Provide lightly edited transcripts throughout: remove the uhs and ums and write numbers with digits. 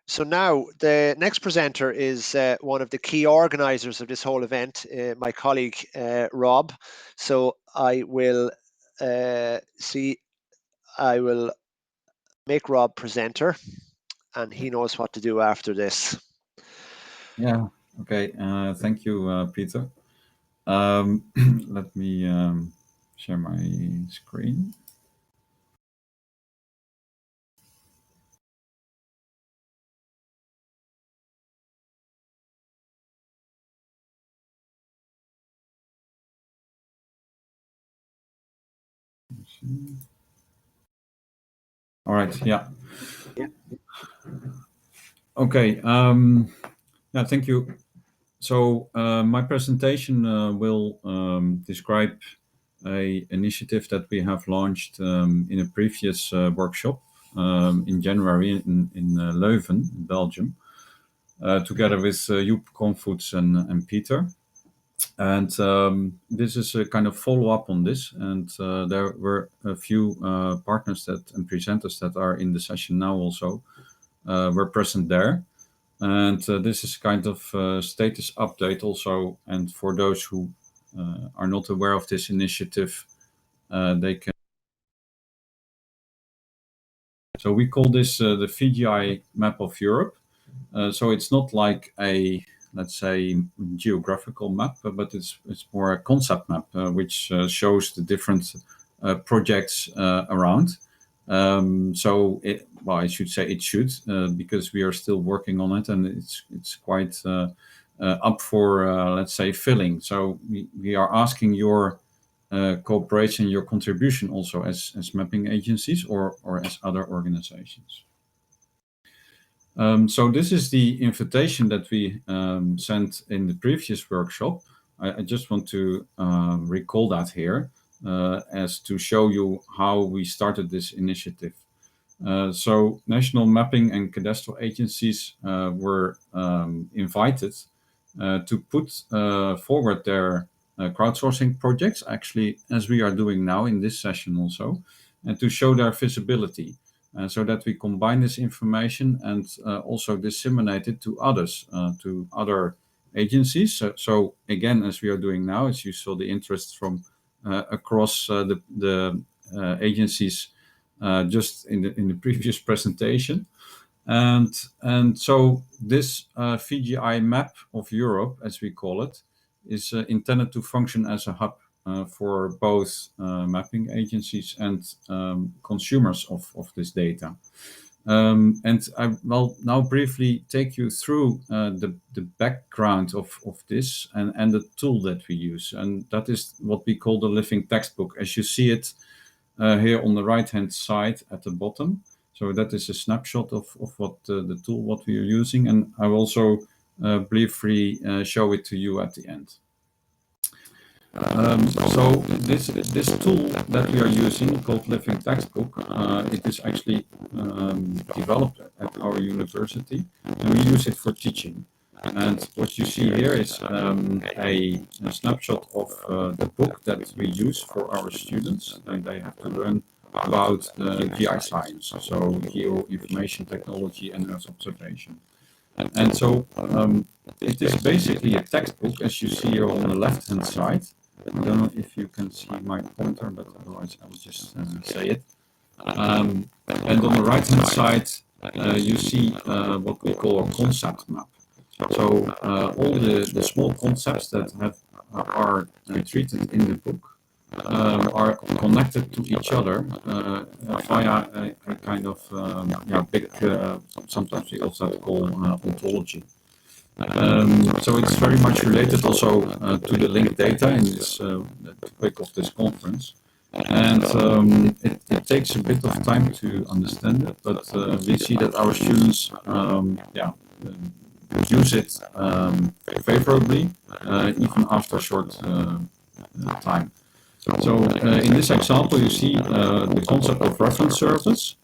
So now the next presenter is one of the key organizers of this whole event, my colleague Rob. So I will make Rob presenter, and he knows what to do after this. Yeah, okay. Thank you, Peter. Let me share my screen. All right, yeah. Okay, yeah, thank you. So my presentation will describe a initiative that we have launched in a previous workshop in January in Leuven, in Belgium, together with Joep Komvoets and Peter. And this is a kind of follow-up on this. And there were a few partners and presenters that are in the session now also were present there. And this is kind of status update also. And for those who are not aware of this initiative, they can. So we call this the VGI Map of Europe. So it's not like a, let's say, geographical map, but it's more a concept map, which shows the different projects around. Well, I should say it should, because we are still working on it, and it's quite up for, let's say, filling. So we are asking your cooperation, your contribution also as mapping agencies or as other organizations. So this is the invitation that we sent in the previous workshop. I just want to recall that here as to show you how we started this initiative. So national mapping and cadastral agencies were invited to put forward their crowdsourcing projects, actually, as we are doing now in this session also, and to show their visibility. So that we combine this information and also disseminate it to others, to other agencies. So again, as we are doing now, as you saw the interest from across the agencies just in the previous presentation. And so this VGI Map of Europe, as we call it, is intended to function as a hub for both mapping agencies and consumers of this data. And I will now briefly take you through the background of this and the tool that we use. And that is what we call the living textbook, as you see it here on the right-hand side at the bottom. So that is a snapshot of what the tool, what we are using. And I will also briefly show it to you at the end. So this tool that we are using, called Living Textbook, it is actually developed at our university, and we use it for teaching. And what you see here is a snapshot of the book that we use for our students, and they have to learn about GI science, so geoinformation technology and Earth observation. And so it is basically a textbook, as you see here on the left-hand side. I don't know if you can see my pointer, but otherwise I will just say it. And on the right-hand side, you see what we call a concept map. So all the small concepts that are treated in the book are connected to each other via a kind of big, sometimes we also call ontology. So it's very much related also to the linked data in this topic of this conference. And it takes a bit of time to understand it, but we see that our students use it favorably, even after a short time. So in this example, you see the concept of reference service.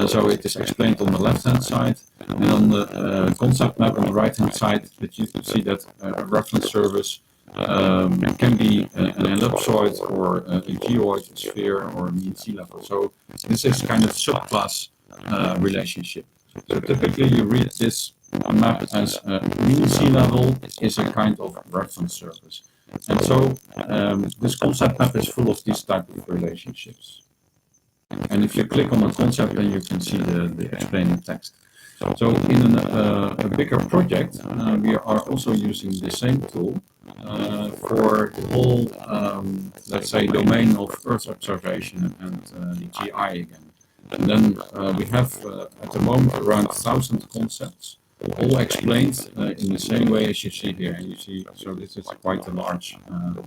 So it is explained on the left-hand side, and on the concept map on the right-hand side, that you see that a reference service can be an ellipsoid or a geoid, a sphere, or a mean sea level. So this is kind of subclass relationship. So typically you read this map as mean sea level is a kind of reference service. And so this concept map is full of these type of relationships. And if you click on the concept, then you can see the explaining text. So in a bigger project, we are also using the same tool for the whole, let's say, domain of Earth observation and the GI again. And then we have at the moment around 1,000 concepts, all explained in the same way as you see here. And you see, so this is quite a large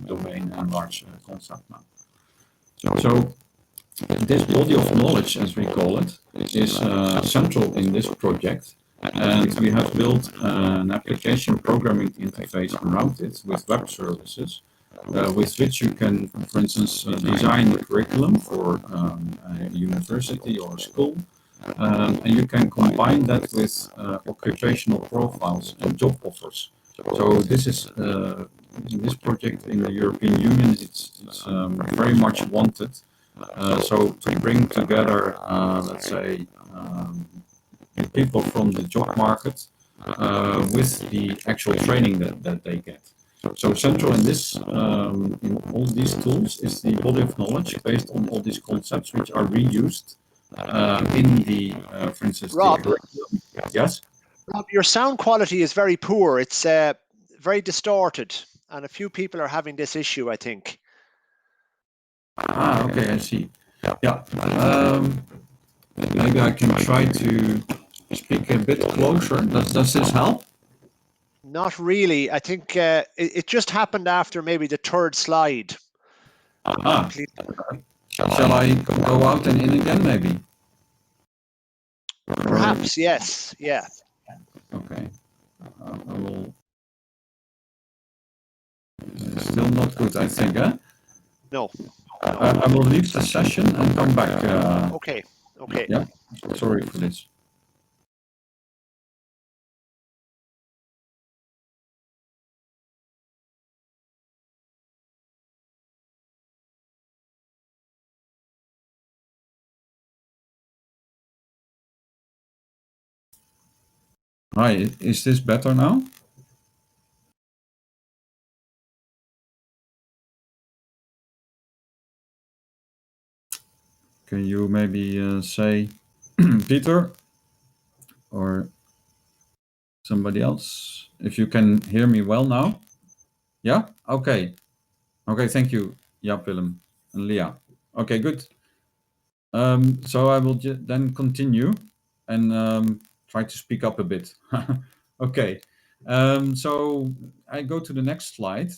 domain and large concept map. So this body of knowledge, as we call it, is central in this project. And we have built an application programming interface around it with web services, with which you can, for instance, design a curriculum for a university or a school. And you can combine that with occupational profiles and job offers. So this is, in this project in the European Union, it's very much wanted. So to bring together, let's say, people from the job market with the actual training that they get. So central in this, in all these tools, is the body of knowledge based on all these concepts, which are reused in the, for instance, Rob, yes. Rob, your sound quality is very poor. It's very distorted, and a few people are having this issue, I think. Ah, okay, I see. Yeah. Maybe I can try to speak a bit closer. Does this help? Not really. I think it just happened after maybe the third slide. Ah. Shall I go out and in again, maybe? Perhaps, yes. Yeah. Okay. I will. Still not good, I think, eh? No. I will leave the session and come back. Okay. Okay. Yeah. Sorry for this. Hi, is this better now? Can you maybe say Peter or somebody else? If you can hear me well now? Yeah? Okay. Okay, thank you, Jaap Willem and Leah. Okay, good. So I will then continue and try to speak up a bit. Okay. So I go to the next slide.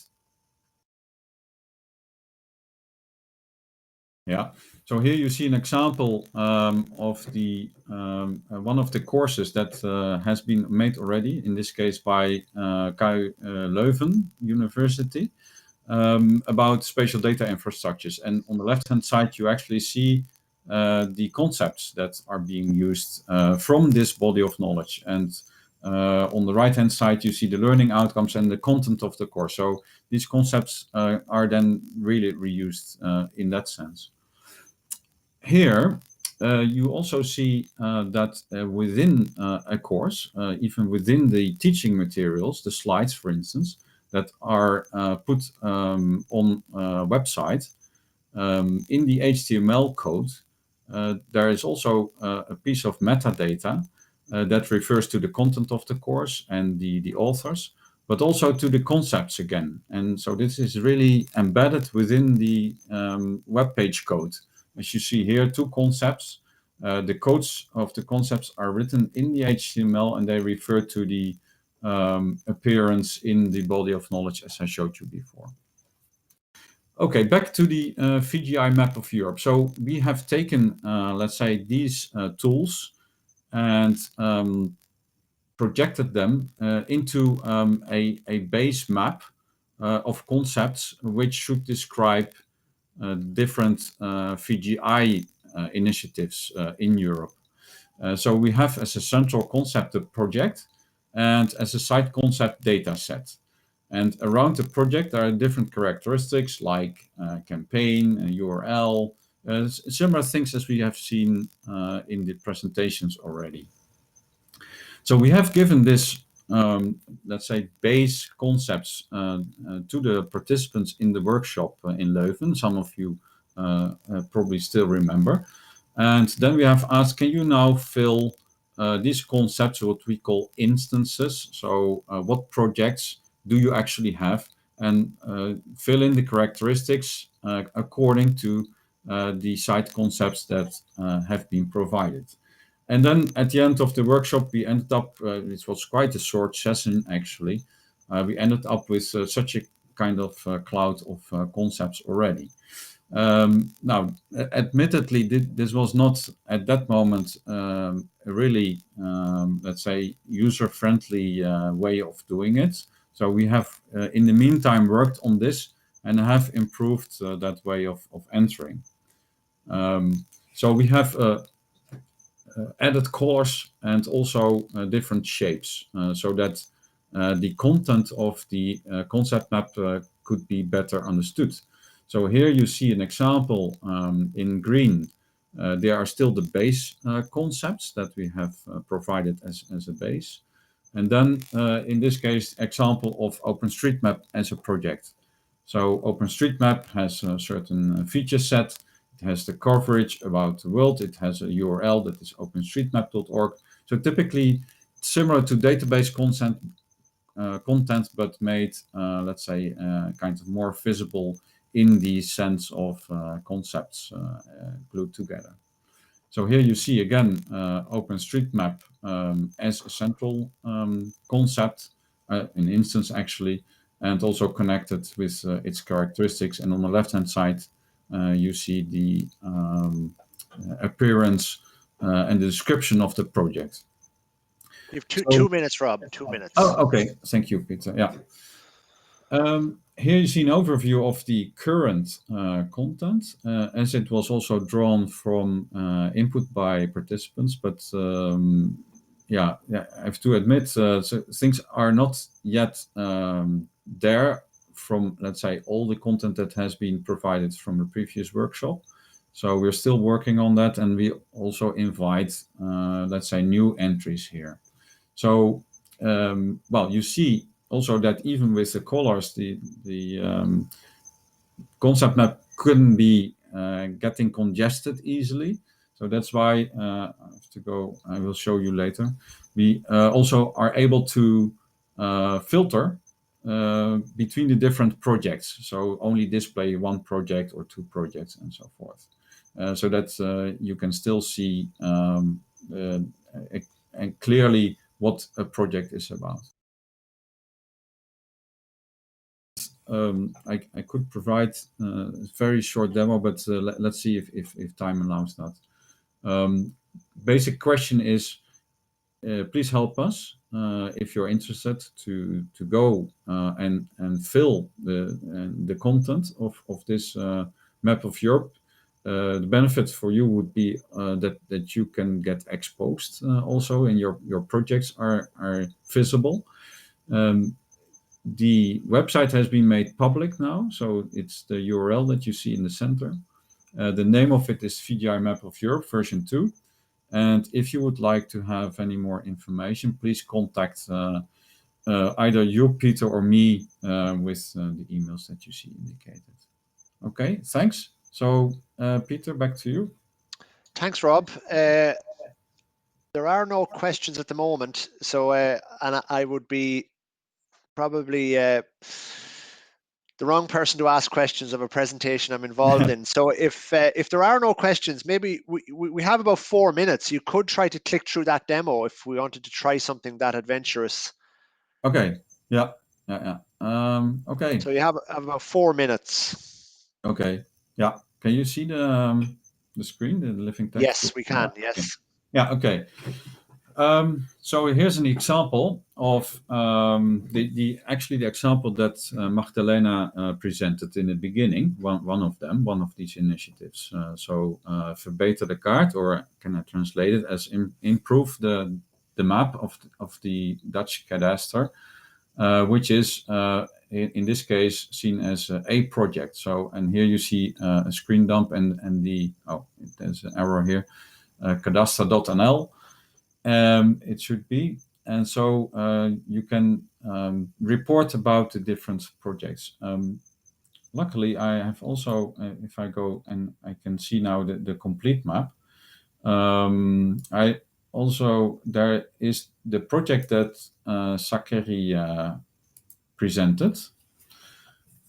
Yeah. So here you see an example of the one of the courses that has been made already. In this case, by KU Leuven University, about spatial data infrastructures. And on the left-hand side, you actually see the concepts that are being used from this body of knowledge. And on the right-hand side, you see the learning outcomes and the content of the course. So these concepts are then really reused in that sense. Here, you also see that within a course, even within the teaching materials, the slides, for instance, that are put on a website, in the HTML code, there is also a piece of metadata that refers to the content of the course and the authors, but also to the concepts again. And so this is really embedded within the web page code. As you see here, two concepts. The codes of the concepts are written in the HTML and they refer to the appearance in the body of knowledge as I showed you before. Okay, back to the VGI Map of Europe. So we have taken, let's say, these tools and projected them into a base map of concepts which should describe different VGI initiatives in Europe. So we have as a central concept the project and as a side concept data set. And around the project there are different characteristics like campaign, URL, similar things as we have seen in the presentations already. So we have given this, let's say, base concepts to the participants in the workshop in Leuven. Some of you probably still remember. And then we have asked, can you now fill these concepts, what we call instances? So what projects do you actually have? And fill in the characteristics according to the site concepts that have been provided. And then at the end of the workshop, we ended up, it was quite a short session actually, we ended up with such a kind of cloud of concepts already. Now, admittedly, this was not at that moment a really, let's say, user-friendly way of doing it. So we have, in the meantime, worked on this and have improved that way of entering. So we have added colors and also different shapes so that the content of the concept map could be better understood. So here you see an example in green. There are still the base concepts that we have provided as a base. And then in this case, example of OpenStreetMap as a project. So OpenStreetMap has a certain feature set. It has the coverage about the world. It has a URL that is openstreetmap.org. So typically similar to database content, but made, let's say, kind of more visible in the sense of concepts glued together. So here you see again OpenStreetMap as a central concept, an instance actually, and also connected with its characteristics. And on the left-hand side, you see the appearance and the description of the project. You have 2 minutes, Rob. 2 minutes. Oh, okay. Thank you, Peter. Yeah. Here you see an overview of the current content, as it was also drawn from input by participants. But yeah, I have to admit, so things are not yet there from, let's say, all the content that has been provided from the previous workshop. So we're still working on that, and we also invite, let's say, new entries here. So, well, you see also that even with the colors, the concept map couldn't be getting congested easily. So that's why I have to go, I will show you later. We also are able to filter between the different projects. So only display one project or two projects and so forth. So that you can still see and clearly what a project is about. I could provide a very short demo, but let's see if time allows that. Basic question is, please help us if you're interested to go and fill the content of this map of Europe. The benefit for you would be that you can get exposed also, and your projects are visible. The website has been made public now, so it's the URL that you see in the center. The name of it is VGI Map of Europe version 2. And if you would like to have any more information, please contact either you, Peter, or me with the emails that you see indicated. Okay, thanks. So, Peter, back to you. Thanks, Rob. There are no questions at the moment, so and I would be probably the wrong person to ask questions of a presentation I'm involved in. So if there are no questions, maybe we have about 4 minutes. You could try to click through that demo if we wanted to try something that adventurous. Okay. Yeah. Okay. So you have about 4 minutes. Okay. Yeah. Can you see the screen, the living text? Yes, we can. Yes. Yeah. Okay. So here's an example of the example that Magdalena presented in the beginning. One of these initiatives. So verbeter de kaart, or can I translate it as improve the map of the Dutch cadastre, which is in this case seen as a project. So, and here you see a screen dump and there's an error here, cadastre.nl. It should be, and so you can report about the different projects. Luckily, I have also, if I go and I can see now the complete map, I also, there is the project that Sakari presented.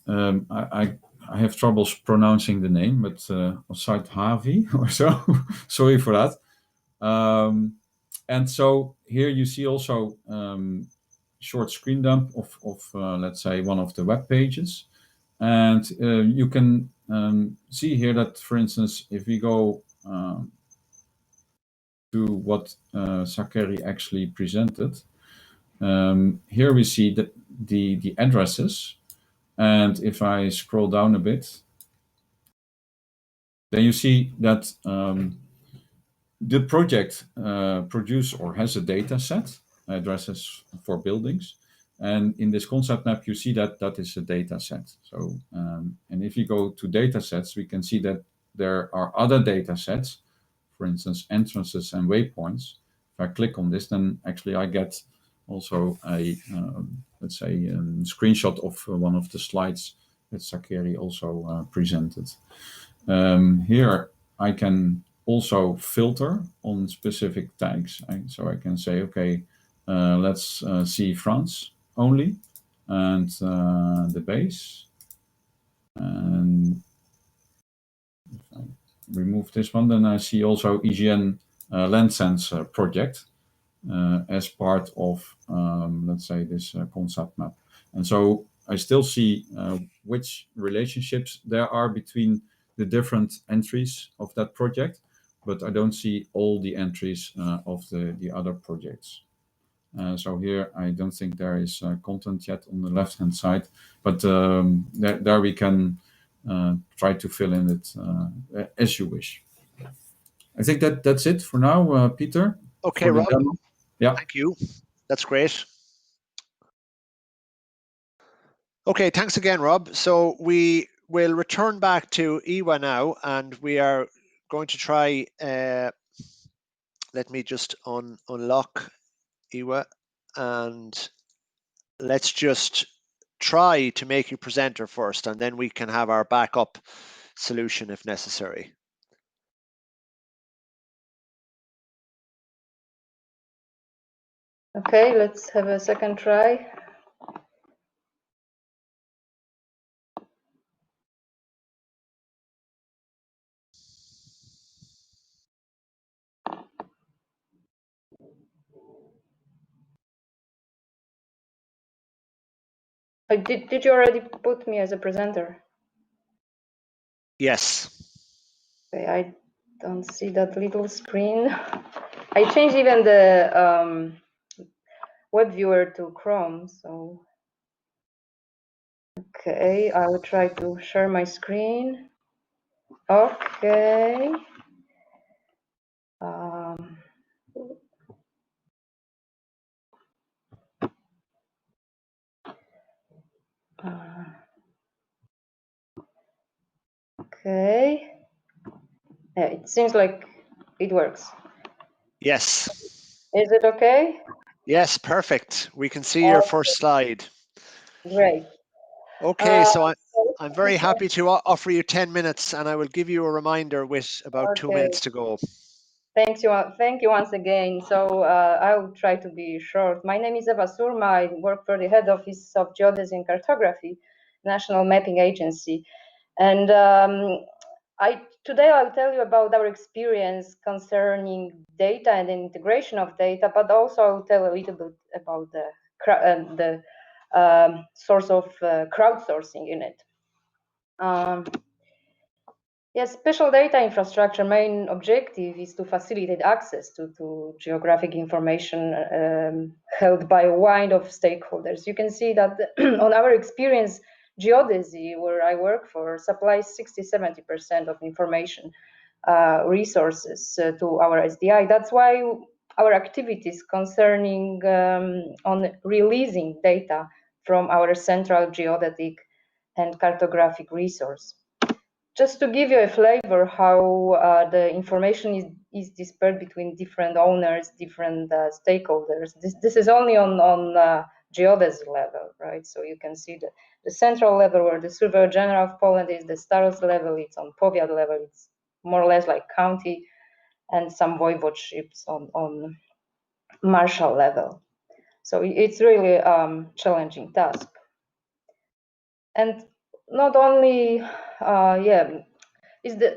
I have troubles pronouncing the name, but Osait Havi or so. Sorry for that. And so here you see also short screen dump of let's say one of the web pages. And you can see here that, for instance, if we go to what Sakari actually presented, here we see the addresses. And if I scroll down a bit, then you see that the project produces or has a data set, addresses for buildings. And in this concept map, you see that that is a data set. So, and if you go to data sets, we can see that there are other data sets, for instance, entrances and waypoints. If I click on this, then actually I get also a, let's say, screenshot of one of the slides that Sakari also presented. Here I can also filter on specific tags. So I can say, okay, let's see France only, and the base. And if I remove this one, then I see also EGN LandSense project as part of, let's say, this concept map. And so I still see which relationships there are between the different entries of that project, but I don't see all the entries of the other projects. So here I don't think there is content yet on the left-hand side, but there we can try to fill in it as you wish. I think that's it for now, Peter. Okay, Rob. Yeah. Thank you. That's great. Okay, thanks again, Rob. So we will return back to Ewa now, and we are going to try, let me just unlock Ewa, and let's just try to make you presenter first, and then we can have our backup solution if necessary. Okay, let's have a second try. Did you already put me as a presenter? Yes. Okay, I don't see that little screen. I changed even the web viewer to Chrome, so okay, I will try to share my screen. Okay. Okay. Yeah, it seems like it works. Yes. Is it okay? Yes, perfect. We can see your first slide. Great. Okay, so I'm very happy to offer you 10 minutes, and I will give you a reminder with about 2 minutes to go. Thank you once again. So I will try to be short. My name is Ewa Surma. I work for the head office of Geodesy and Cartography, National Mapping Agency. And today I'll tell you about our experience concerning data and the integration of data, but also I'll tell a little bit about the source of crowdsourcing in it. Yes, special data infrastructure main objective is to facilitate access to geographic information held by a wide of stakeholders. You can see that on our experience, Geodesy, where I work for, supplies 60–70% of information resources to our SDI. That's why our activities concerning on releasing data from our central geodetic and cartographic resource. just to give you a flavor how the information is dispersed between different owners, different stakeholders. This is only on geodesy level, right? So you can see the central level where the Surveyor General of Poland is, the Starost level, it's on Powiat level, it's more or less like county, and some voivodeships on marshal level. So it's really a challenging task. And not only,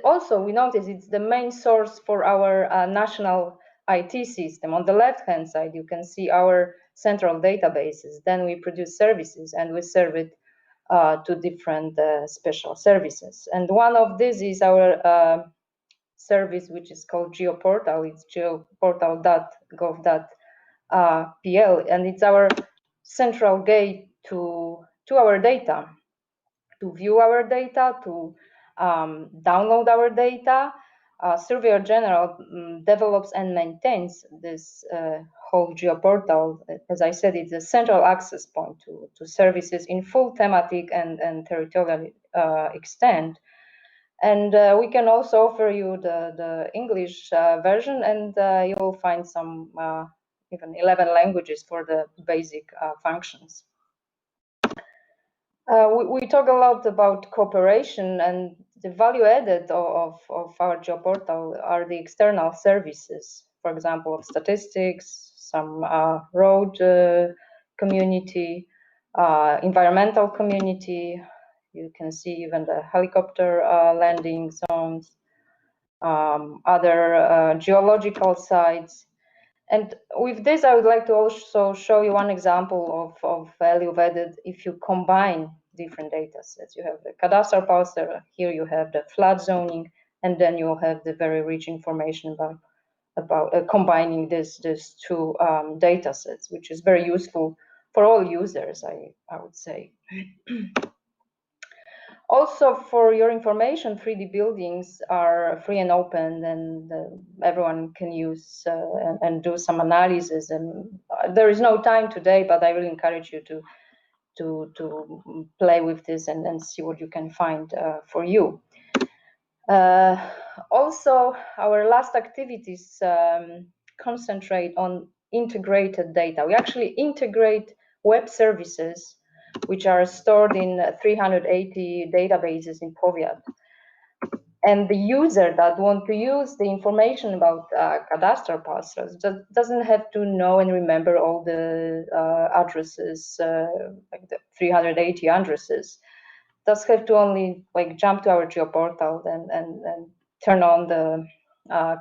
also we notice it's the main source for our national IT system. On the left-hand side, you can see our central databases. Then we produce services and we serve it to different special services. And one of these is our service, which is called Geoportal. It's geoportal.gov.pl, and it's our central gate to our data, to view our data, to download our data. Surveyor General develops and maintains this whole Geoportal. As I said, it's a central access point to services in full thematic and territorial extent. And we can also offer you the English version, and you will find some even 11 languages for the basic functions. We talk a lot about cooperation, and the value added of our Geoportal are the external services, for example, of statistics, some road community, environmental community. You can see even the helicopter landing zones, other geological sites. And with this, I would like to also show you one example of value added if you combine different data sets. You have the cadastral parser, here you have the flood zoning, and then you'll have the very rich information about combining these two data sets, which is very useful for all users, I would say. Also, for your information, 3D buildings are free and open, and everyone can use and do some analysis. And there is no time today, but I really encourage you to play with this and see what you can find for you. Also, our last activities concentrate on integrated data. We actually integrate web services which are stored in 380 databases in Powiat. And the user that want to use the information about cadastral parcels doesn't have to know and remember all the addresses, like the 380 addresses. Does have to only like jump to our Geoportal and turn on the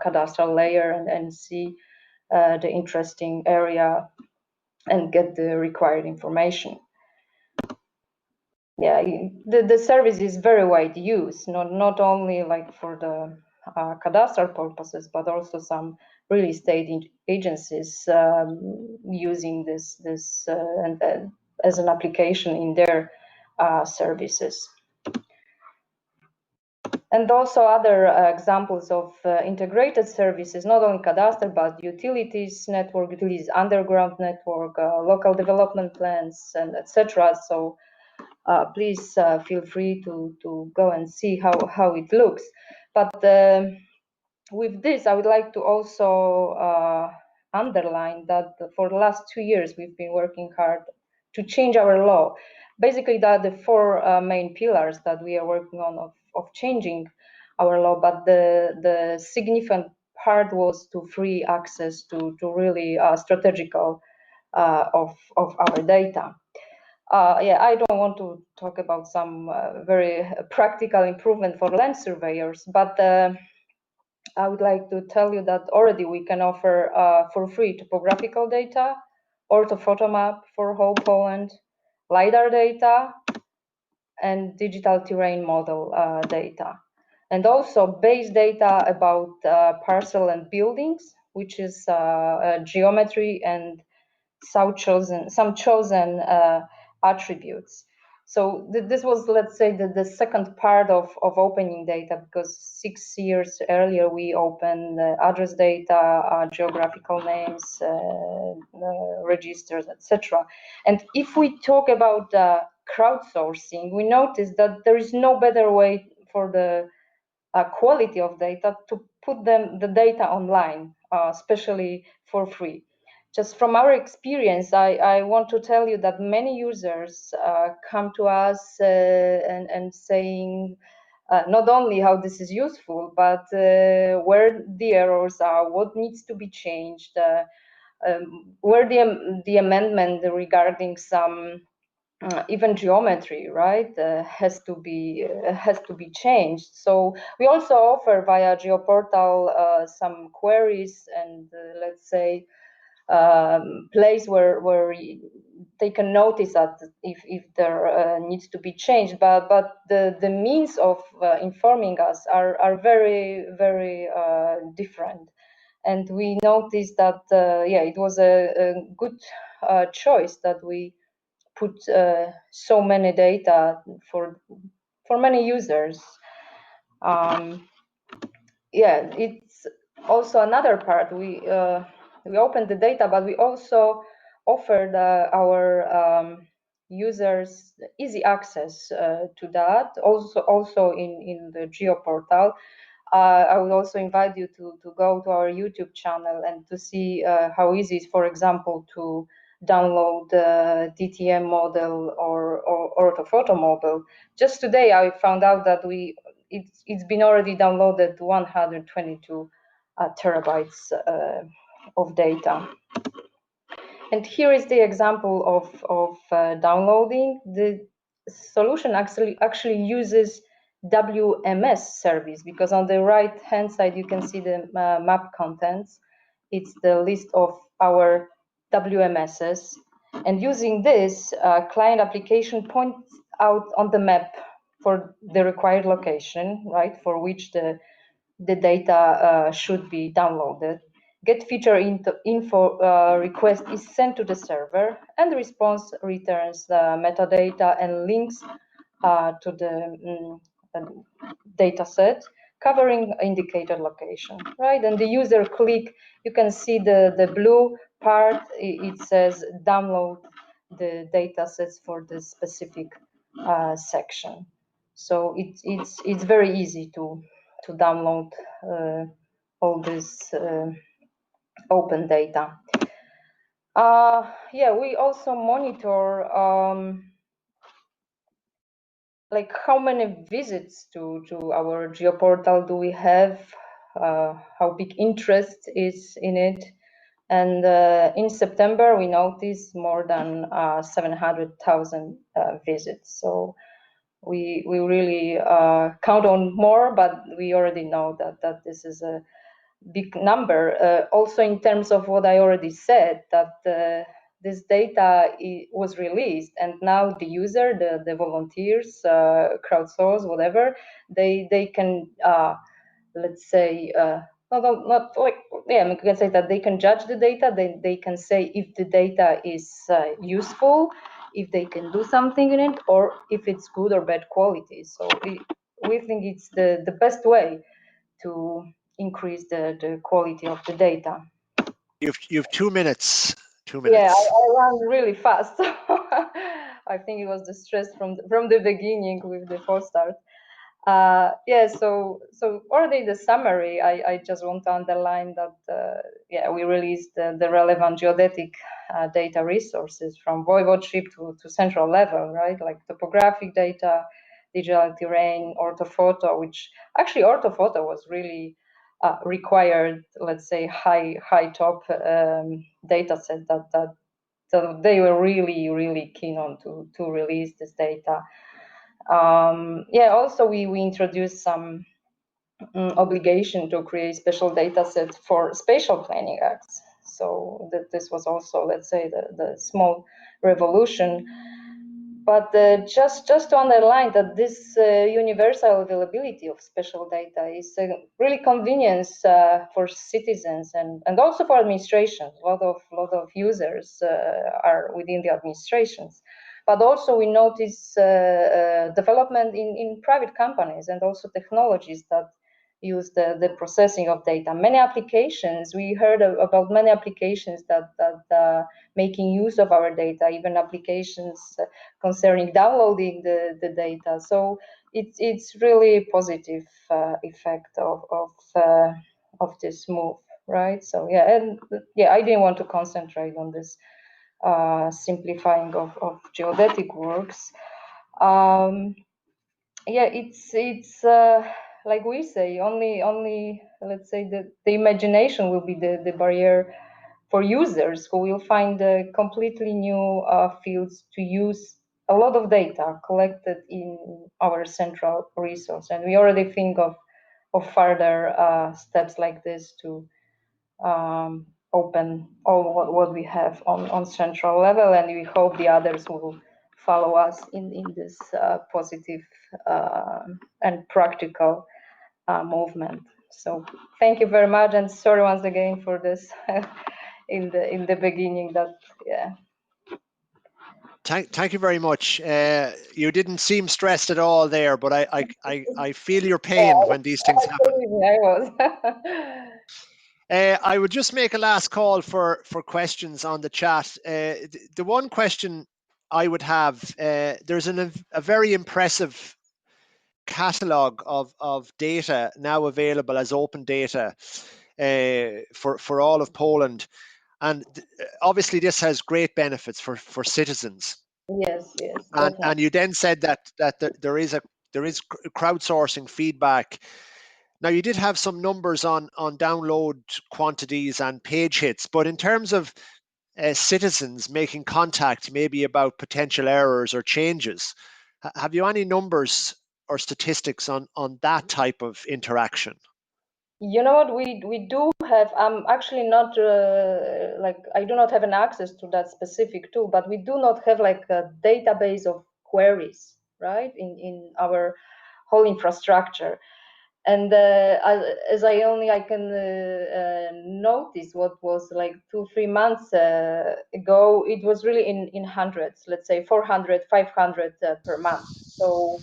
cadastral layer and see the interesting area and get the required information. Yeah, the service is very wide use, not only like for the cadastral purposes, but also some real estate agencies using this as an application in their services. And also other examples of integrated services, not only cadastre, but utilities network, utilities underground network, local development plans, and etc. So please feel free to go and see how it looks. But with this, I would like to also underline that for the last 2 years, we've been working hard to change our law. Basically, the four main pillars that we are working on of changing our law, but the significant part was to free access to really strategical of our data. I don't want to talk about some very practical improvement for land surveyors, but I would like to tell you that already we can offer for free topographical data, orthophoto map for whole Poland, LiDAR data, and digital terrain model data. And also base data about parcel and buildings, which is geometry and some chosen attributes. So this was, let's say, the second part of opening data, because 6 years earlier we opened address data, geographical names, registers, etc. And if we talk about crowdsourcing, we notice that there is no better way for the quality of data, to put the data online, especially for free. Just from our experience, I want to tell you that many users come to us and saying not only how this is useful, but where the errors are, what needs to be changed, where the amendment regarding some even geometry, right, has to be changed. So we also offer via Geoportal some queries and let's say place where they can notice that if there needs to be changed, but the means of informing us are very different. And we noticed that yeah, it was a good choice that we put so many data for many users. Yeah, it's also another part. We opened the data, but we also offered our users easy access to that. Also in the Geoportal. I would also invite you to go to our YouTube channel and to see how easy it is, for example, to download the DTM model or orthophoto model. Just today, I found out that it's been already downloaded 122 terabytes of data. And here is the example of downloading. The solution actually uses WMS service, because on the right hand side you can see the map contents. It's the list of our WMSs, and using this client application points out on the map for the required location, right, for which the data should be downloaded. Get feature info request is sent to the server, and the response returns the metadata and links to the data set covering indicated location, right? And the user click, you can see the blue part, it says download the data sets for the specific section. So it's very easy to download all this open data. Yeah, we also monitor like how many visits to our Geoportal do we have, how big interest is in it. And in September, we noticed more than 700,000 visits. So we really count on more, but we already know that this is a big number. Also, in terms of what I already said, that this data was released, and now the user, the volunteers, crowdsource, whatever, they can, let's say, not like, yeah, we can say that they can judge the data. They can say if the data is useful, if they can do something in it, or if it's good or bad quality. So we think it's the best way to increase the quality of the data. You've 2 minutes. 2 minutes. Yeah, I ran really fast. I think it was the stress from the beginning with the false start. Yeah, so already the summary, I just want to underline that yeah, we released the relevant geodetic data resources from voivodeship to central level, right? Like topographic data, digital terrain, orthophoto, which actually orthophoto was really required, let's say, high top data set that they were really keen on to release this data. Yeah, also we introduced some obligation to create special data set for spatial planning acts. So that this was also, let's say, the small revolution. But just to underline that this universal availability of spatial data is a really convenience for citizens and also for administrations. A lot of users are within the administrations. But also we notice development in private companies and also technologies that use the processing of data. Many applications, we heard about many applications that making use of our data, even applications concerning downloading the data. So it's really positive effect of this move, right? So yeah, and yeah, I didn't want to concentrate on this simplifying of geodetic works. Yeah, it's like we say, only let's say the imagination will be the barrier for users who will find completely new fields to use a lot of data collected in our central resource. And we already think of further steps like this to open all what we have on central level, and we hope the others will follow us in this positive and practical movement. So thank you very much, and sorry once again for this in the beginning. That yeah. Thank you very much. You didn't seem stressed at all there, but I feel your pain when these things happen. I was. I would just make a last call for questions on the chat. The one question I would have, there's a very impressive catalog of data now available as open data for all of Poland. And obviously this has great benefits for citizens. Yes. And you then said that there is crowdsourcing feedback. Now, you did have some numbers on download quantities and page hits, but in terms of citizens making contact maybe about potential errors or changes, have you any numbers or statistics on that type of interaction? You know what, we do have, I'm actually not like, I do not have an access to that specific tool, but we do not have like a database of queries, right, in our whole infrastructure. And as I can notice what was like 2-3 months ago, it was really in hundreds, let's say 400, 500 per month. So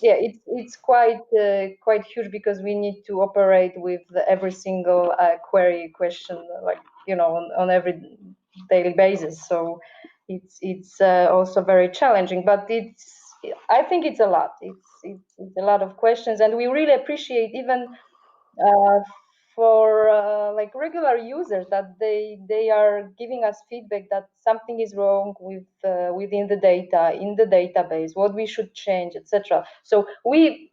it's quite huge, because we need to operate with every single query question, like, you know, on every daily basis. So it's also very challenging, but I think it's a lot. It's a lot of questions, and we really appreciate even for like regular users that they are giving us feedback that something is wrong with within the data, in the database, what we should change, etc. So when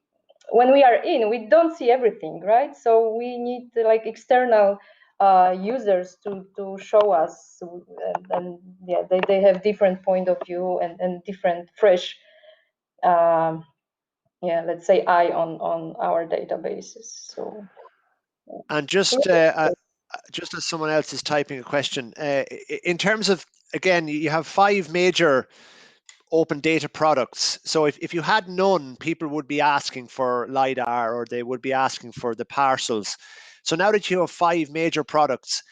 we are we don't see everything, right? So we need like external users to show us, and yeah, they have different point of view and different fresh yeah, let's say eye on our databases. So and just as someone else is typing a question, in terms of, again, you have 5 major open data products. So if you had none, people would be asking for LiDAR, or they would be asking for the parcels. So now that you have 5 major products,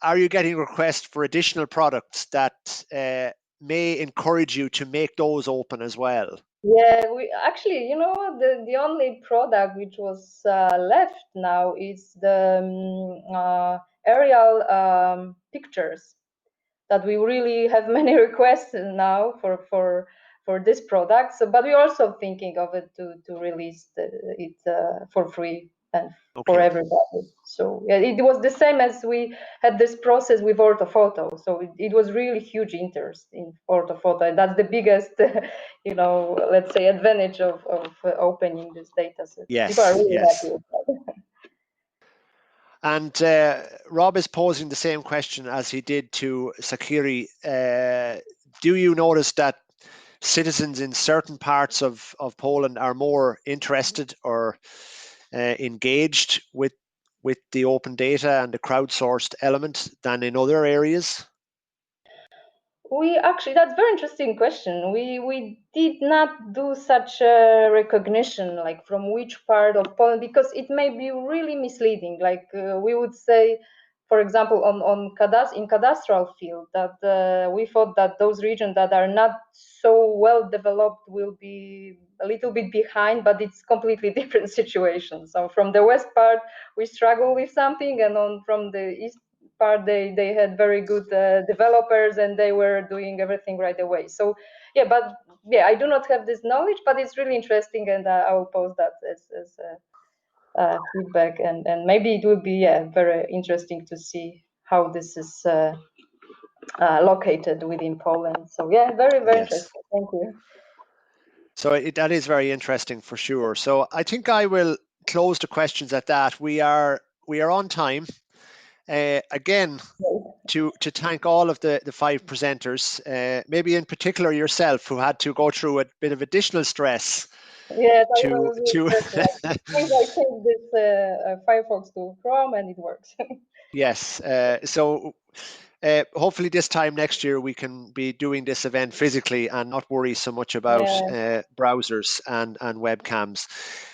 are you getting requests for additional products that may encourage you to make those open as well? Yeah, we actually, you know, the only product which was left now is the aerial pictures, that we really have many requests now for this product. So, but we're also thinking of it to release it for free and for everybody. So yeah, it was the same as we had this process with orthophoto. So it was really huge interest in orthophoto, and that's the biggest, you know, let's say, advantage of opening this data set. Yes, people are really yes. happy with that. And Rob is posing the same question as he did to Sakiri. Do you notice that citizens in certain parts of Poland are more interested or engaged with the open data and the crowdsourced element than in other areas? We actually, that's a very interesting question. We did not do such a recognition, like from which part of Poland, because it may be really misleading. Like we would say for example, in cadastral field, that we thought that those regions that are not so well developed will be a little bit behind, but it's completely different situation. So from the west part, we struggle with something, and from the east part, they had very good developers, and they were doing everything right away. So yeah, but yeah, I do not have this knowledge, but it's really interesting, and I will post that as feedback, and maybe it will be very interesting to see how this is located within Poland. So yeah, very interesting. Thank you. So that is very interesting for sure. So I think I will close the questions at that. We are on time. Again, to thank all of the 5 presenters, maybe in particular yourself, who had to go through a bit of additional stress. Yeah, I think I changed this Firefox to Chrome, and it works. Yes. So hopefully this time next year we can be doing this event physically and not worry so much about browsers and webcams.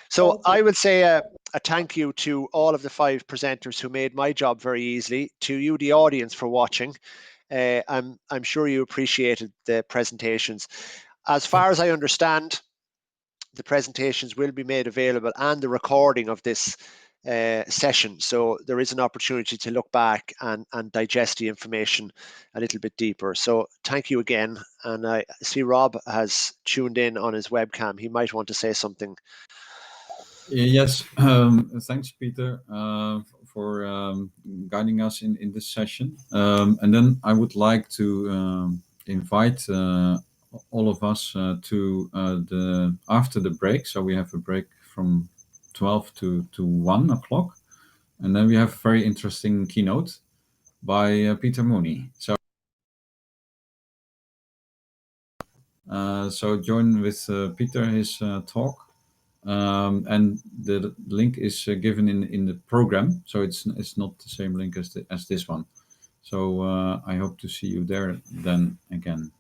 So I would say a thank you to all of the 5 presenters who made my job very easily, to you, the audience, for watching. I'm sure you appreciated the presentations. As far as I understand, the presentations will be made available and the recording of this session. So there is an opportunity to look back and digest the information a little bit deeper. So thank you again. And I see Rob has tuned in on his webcam. He might want to say something. Yes, thanks, Peter, for guiding us in this session. And then I would like to invite all of us to after the break. So we have a break from 12 to 1 o'clock, and then we have a very interesting keynote by Peter Mooney. So join with Peter, his talk. And the link is given in the program, so it's not the same link as this one. So I hope to see you there then again.